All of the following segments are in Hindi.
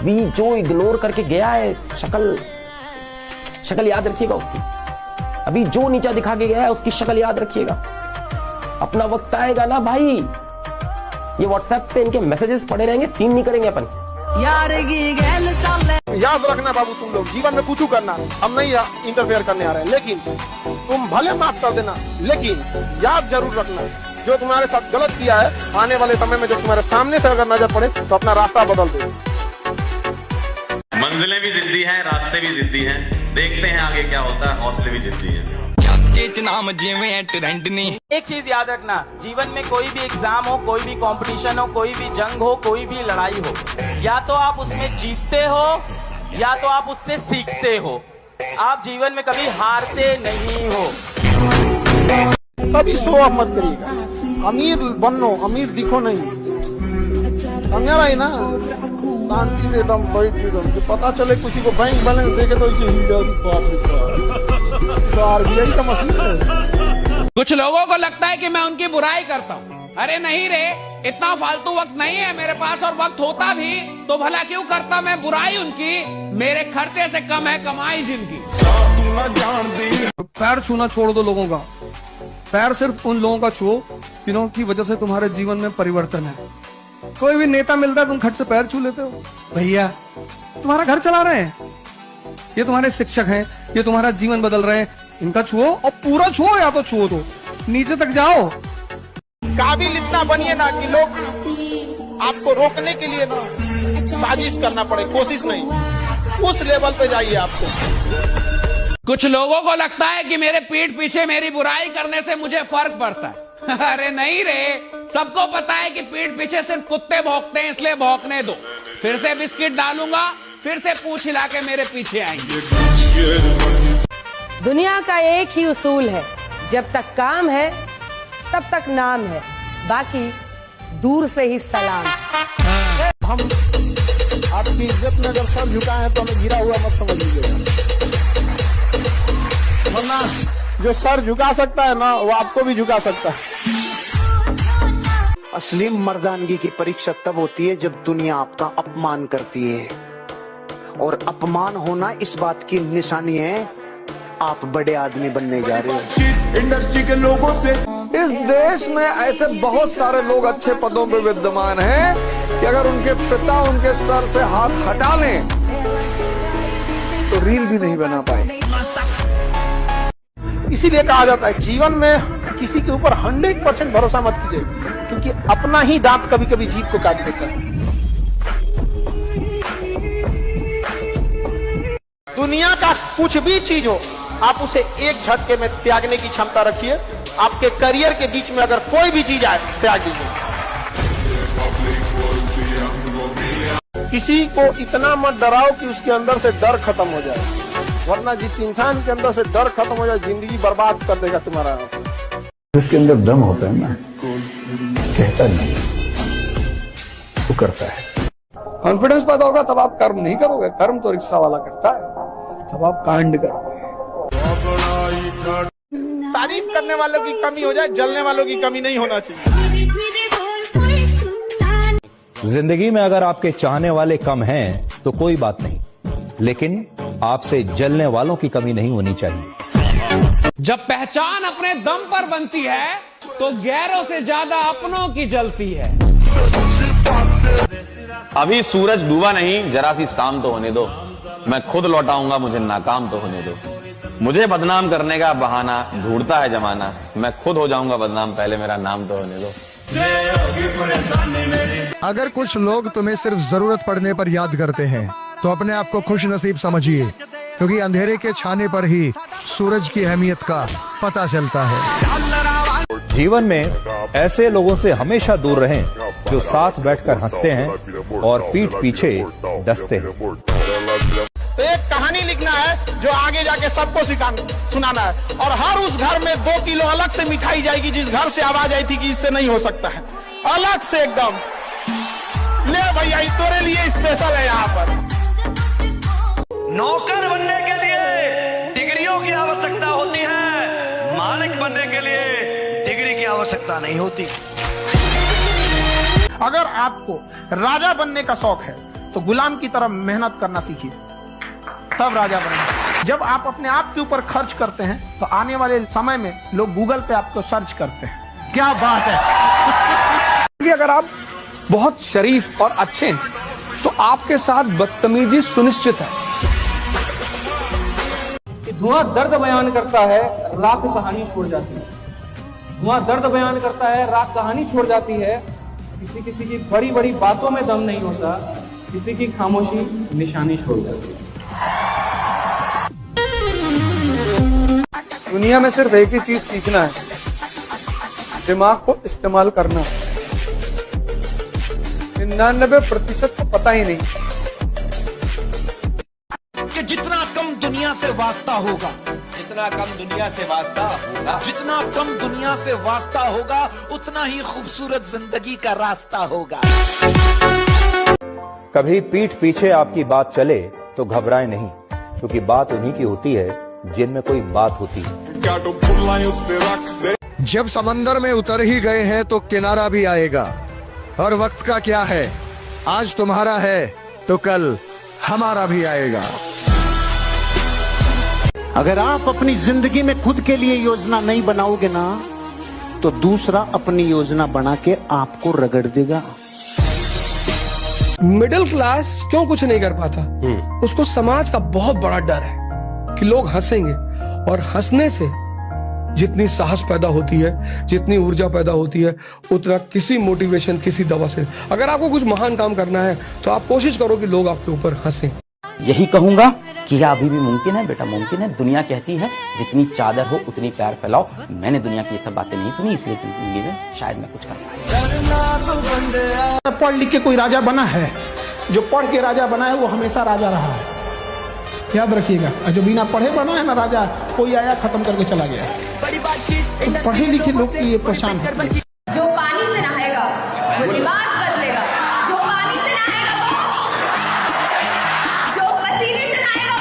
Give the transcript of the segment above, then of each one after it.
अभी जो इग्नोर करके गया है, शक्ल याद रखिएगा उसकी। अभी जो नीचा दिखा के गया है उसकी शक्ल याद रखिएगा। अपना वक्त आएगा ना भाई, ये व्हाट्सएप पे इनके मैसेजेस पड़े रहेंगे, सीन नहीं करेंगे अपन। याद रखना बाबू, तुम लोग जीवन में कुछ करना, हम नहीं इंटरफेयर करने आ रहे हैं, लेकिन तुम भले माफ कर देना, लेकिन याद जरूर रखना जो तुम्हारे साथ गलत किया है, आने वाले समय में जो तुम्हारे सामने से अगर नजर पड़े तो अपना रास्ता बदल दो। मंजिलें भी जिद्दी हैं, रास्ते भी जिद्दी हैं, देखते हैं आगे क्या होता है, हौसले भी जिद्दी हैं। एक चीज याद रखना, जीवन में कोई भी एग्जाम हो, कोई भी कंपटीशन हो, कोई भी जंग हो, कोई भी लड़ाई हो, या तो आप उसमें जीतते हो या तो आप उससे सीखते हो। आप जीवन में कभी हारते नहीं हो। कभी शो ऑफ मत करिएगा, अमीर बनो, अमीर दिखो नहीं, समझा भाई ना। शांति से एकदम बैठ के पता चले किसी को बैंक बैलेंस देखे तो इसे आरबीआई का मसला है। कुछ लोगों को लगता है कि मैं उनकी बुराई करता हूँ। अरे नहीं रे, इतना फालतू वक्त नहीं है मेरे पास, और वक्त होता भी तो भला क्यों करता मैं बुराई उनकी। मेरे खर्चे से कम है कमाई जिनकी। पैर छूना छोड़ दो लोगों का, पैर सिर्फ उन लोगों का छुओ जिन्हों की वजह से तुम्हारे जीवन में परिवर्तन है। कोई भी नेता मिलता है तुम खट से पैर छू लेते हो। भैया तुम्हारा घर चला रहे हैं, ये तुम्हारे शिक्षक हैं, ये तुम्हारा जीवन बदल रहे हैं, इनका छुओ और पूरा छुओ, या तो छुओ तो नीचे तक जाओ। काबिल इतना बनिए ना कि लोग आपको रोकने के लिए ना साजिश करना पड़े, कोशिश नहीं, उस लेवल पे जाइए आपको। कुछ लोगों को लगता है कि मेरे पीठ पीछे मेरी बुराई करने से मुझे फर्क पड़ता है। अरे नहीं रे, सबको पता है कि पीठ पीछे सिर्फ कुत्ते भौंकते हैं, इसलिए भौंकने दो। फिर से बिस्किट डालूंगा, फिर से पूंछ हिला के मेरे पीछे आएंगे। दुनिया का एक ही उसूल है, जब तक काम है तब तक नाम है, बाकी दूर से ही सलाम। हम आपकी इज्जत में अगर सर झुकाए हैं तो हमें गिरा हुआ मत समझ लीजिएगा, वरना जो सर झुका सकता है ना वो आपको भी झुका सकता है। असली मर्दानगी की परीक्षा तब होती है जब दुनिया आपका अपमान करती है, और अपमान होना इस बात की निशानी है आप बड़े आदमी बनने जा रहे हो। इंडस्ट्री के लोगों से इस देश में ऐसे बहुत सारे लोग अच्छे पदों पे विद्यमान हैं कि अगर उनके पिता उनके सर से हाथ हटा लें तो रील भी नहीं बना पाए। इसीलिए कहा जाता है जीवन में किसी के ऊपर 100% भरोसा मत कीजिए, क्योंकि अपना ही दांत कभी कभी जीभ को काट देता है। दुनिया का कुछ भी चीज हो, आप उसे एक झटके में त्यागने की क्षमता रखिए। आपके करियर के बीच में अगर कोई भी चीज आए, त्याग दीजिए। किसी को इतना मत डराओ कि उसके अंदर से डर खत्म हो जाए, वरना जिस इंसान के अंदर से डर खत्म हो जाए जिंदगी बर्बाद कर देगा तुम्हारा। जिसके अंदर दम होता है ना, कहता नहीं वो करता है। कॉन्फिडेंस पैदा होगा तब आप कर्म नहीं करोगे, कर्म तो रिक्शा वाला करता है, तब आप कांड करोगे। तारीफ करने वालों की कमी हो जाए, जलने वालों की कमी नहीं होना चाहिए। जिंदगी में अगर आपके चाहने वाले कम हैं तो कोई बात नहीं, लेकिन आपसे जलने वालों की कमी नहीं होनी चाहिए। जब पहचान अपने दम पर बनती है तो गैरों से ज्यादा अपनों की जलती है। अभी सूरज डूबा नहीं, जरा सी शाम तो होने दो, मैं खुद लौटाऊंगा, मुझे नाकाम तो होने दो। मुझे बदनाम करने का बहाना ढूंढता है जमाना, मैं खुद हो जाऊंगा बदनाम, पहले मेरा नाम तो होने दो। अगर कुछ लोग तुम्हें सिर्फ जरूरत पड़ने पर याद करते हैं तो अपने आप को खुश नसीब समझिए, क्योंकि अंधेरे के छाने पर ही सूरज की अहमियत का पता चलता है। जीवन में ऐसे लोगों से हमेशा दूर रहें जो साथ बैठकर हंसते हैं और पीठ पीछे डसते हैं। तो एक कहानी लिखना है जो आगे जाके सबको सुनाना है, और हर उस घर में 2 किलो अलग से मिठाई जाएगी जिस घर से आवाज आई थी कि इससे नहीं हो सकता है, अलग से एकदम। ले भैया, तेरे लिए स्पेशल है यहाँ पर। नौकर बनने के लिए डिग्रियों की आवश्यकता होती है, मालिक बनने के लिए डिग्री की आवश्यकता नहीं होती। अगर आपको राजा बनने का शौक है तो गुलाम की तरह मेहनत करना सीखिए, तब राजा बनेंगे। जब आप अपने आप के ऊपर खर्च करते हैं तो आने वाले समय में लोग गूगल पे आपको सर्च करते हैं। क्या बात है। कि अगर आप बहुत शरीफ और अच्छे हैं तो आपके साथ बदतमीजी सुनिश्चित है। धुआं दर्द बयान करता है, राख कहानी छोड़ जाती है। धुआं दर्द बयान करता है, राख कहानी छोड़ जाती है। किसी किसी की बड़ी बड़ी बातों में दम नहीं होता, किसी की खामोशी निशानी छोड़ जाती है। दुनिया में सिर्फ एक ही चीज सीखना है, दिमाग को इस्तेमाल करना। 99% को पता ही नहीं कि जितना कम दुनिया से वास्ता होगा, जितना कम दुनिया से वास्ता होगा, जितना कम दुनिया से वास्ता होगा, उतना ही खूबसूरत जिंदगी का रास्ता होगा। कभी पीठ पीछे आपकी बात चले तो घबराएं नहीं, क्योंकि बात उन्हीं की होती है जिनमें कोई बात होती है। जब समंदर में उतर ही गए हैं तो किनारा भी आएगा। और वक्त का क्या है, आज तुम्हारा है तो कल हमारा भी आएगा। अगर आप अपनी जिंदगी में खुद के लिए योजना नहीं बनाओगे ना, तो दूसरा अपनी योजना बना के आपको रगड़ देगा। मिडिल क्लास क्यों कुछ नहीं कर पाता? उसको समाज का बहुत बड़ा डर है कि लोग हंसेंगे, और हंसने से जितनी साहस पैदा होती है, जितनी ऊर्जा पैदा होती है, उतना किसी मोटिवेशन, किसी दवा से। अगर आपको कुछ महान काम करना है तो आप कोशिश करो कि लोग आपके ऊपर हंसें। यही कहूंगा कि यह अभी भी मुमकिन है बेटा, मुमकिन है। दुनिया कहती है जितनी चादर हो उतनी पैर फैलाओ। मैंने दुनिया की ये सब बातें नहीं सुनी, इसलिए जिंदगी में शायद मैं कुछ कर पाऊं। पढ़ लिख के कोई राजा बना है? जो पढ़ के राजा बना है वो हमेशा राजा रहा है, याद रखिएगा। जो बिना पढ़े बना है ना राजा, कोई आया खत्म करके चला गया। तो पढ़े लिखे लोग के लिए परेशान होते हैं। जो पानी से नहाएगा वो लिबास बदलेगा, जो पानी से नहाएगा जो पसीने से नहाएगा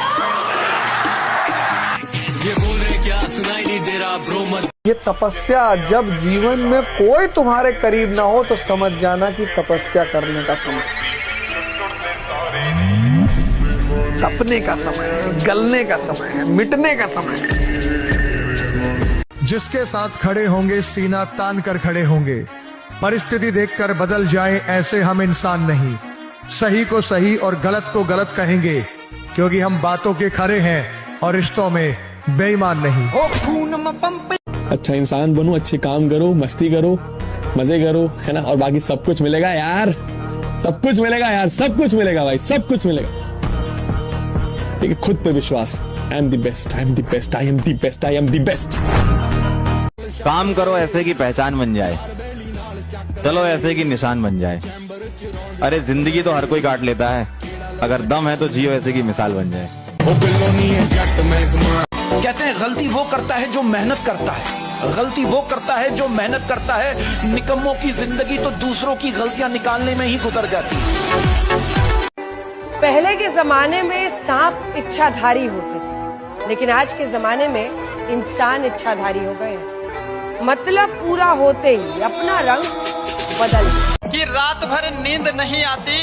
ये बोल रहे क्या सुनाई नहीं दे रहा ब्रो मत। ये तपस्या, जब जीवन में कोई तुम्हारे करीब ना हो तो समझ जाना कि तपस्या करने का समय, तपने का समय है, गलने का समय है, मिटने का समय है। जिसके साथ खड़े होंगे सीना तान कर खड़े होंगे। परिस्थिति देखकर बदल जाए ऐसे हम इंसान नहीं। सही को सही और गलत को गलत कहेंगे, क्योंकि हम बातों के खरे हैं और रिश्तों में बेईमान नहीं। अच्छा इंसान बनो, अच्छे काम करो, मस्ती करो, मजे करो, है ना, और बाकी सब कुछ मिलेगा यार, सब कुछ मिलेगा यार, सब कुछ मिलेगा भाई, सब कुछ मिलेगा। ठीक है, खुद पे विश्वास। I am the best, I am the best, I am the best, I am the best. काम करो ऐसे की पहचान बन जाए, चलो ऐसे की निशान बन जाए। अरे जिंदगी तो हर कोई काट लेता है, अगर दम है तो जियो ऐसे की मिसाल बन जाए। कहते हैं गलती वो करता है जो मेहनत करता है, गलती वो करता है जो मेहनत करता है। निकम्मों की जिंदगी तो दूसरों की गलतियां निकालने में ही गुजर जाती है। पहले के जमाने में सांप इच्छाधारी होते थे, लेकिन आज के जमाने में इंसान इच्छाधारी हो गए हैं। मतलब पूरा होते ही अपना रंग बदल। कि रात भर नींद नहीं आती,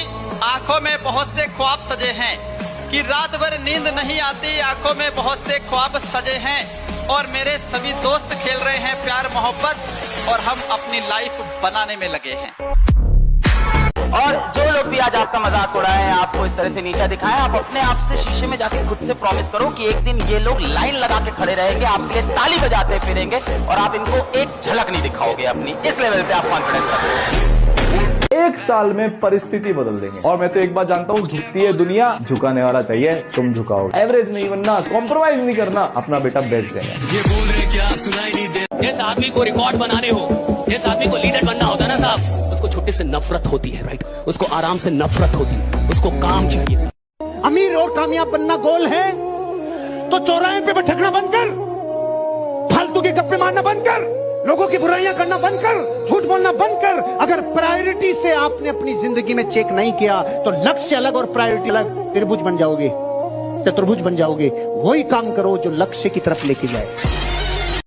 आंखों में बहुत से ख्वाब सजे हैं। कि रात भर नींद नहीं आती, आंखों में बहुत से ख्वाब सजे हैं। और मेरे सभी दोस्त खेल रहे हैं प्यार मोहब्बत, और हम अपनी लाइफ बनाने में लगे हैं। और जो लोग भी आज आपका मजाक उड़ाए, आपको इस तरह से नीचा दिखाए, आप अपने आप से शीशे में जाके खुद से प्रॉमिस करो कि एक दिन ये लोग लाइन लगा के खड़े रहेंगे, आपके लिए ताली बजाते फिरेंगे, और आप इनको एक झलक नहीं दिखाओगे अपनी। इस लेवल पे आप कॉन्फिडेंस रखो। एक साल में परिस्थिति बदल देंगे। और मैं तो एक बात जानता हूँ, झुकती है दुनिया, झुकाने वाला चाहिए, तुम झुकाओ। एवरेज नहीं बनना, कॉम्प्रोमाइज नहीं करना, अपना बेटा बेस्ट देना। ये बोल रहे क्या सुनाई नहीं दे। इस आदमी को रिकॉर्ड बनाने हो, इस आदमी को लीडर बनना होता है ना साहब, उसको छुट्टी से नफरत होती है, राइट? उसको आराम से नफरत होती है, उसको काम चाहिए। अमीर और कामयाब बनना गोल है तो चौराहे पे भटकना बंद कर, फालतू के गप्पे मारना बंद कर, लोगों की बुराइयां करना बंद कर, झूठ बोलना बंद कर। अगर प्रायोरिटी से आपने अपनी जिंदगी में चेक नहीं किया तो लक्ष्य अलग और प्रायोरिटी अलग, त्रिभुज बन जाओगे, चतुर्भुज बन जाओगे। वही काम करो जो लक्ष्य की तरफ लेके जाए।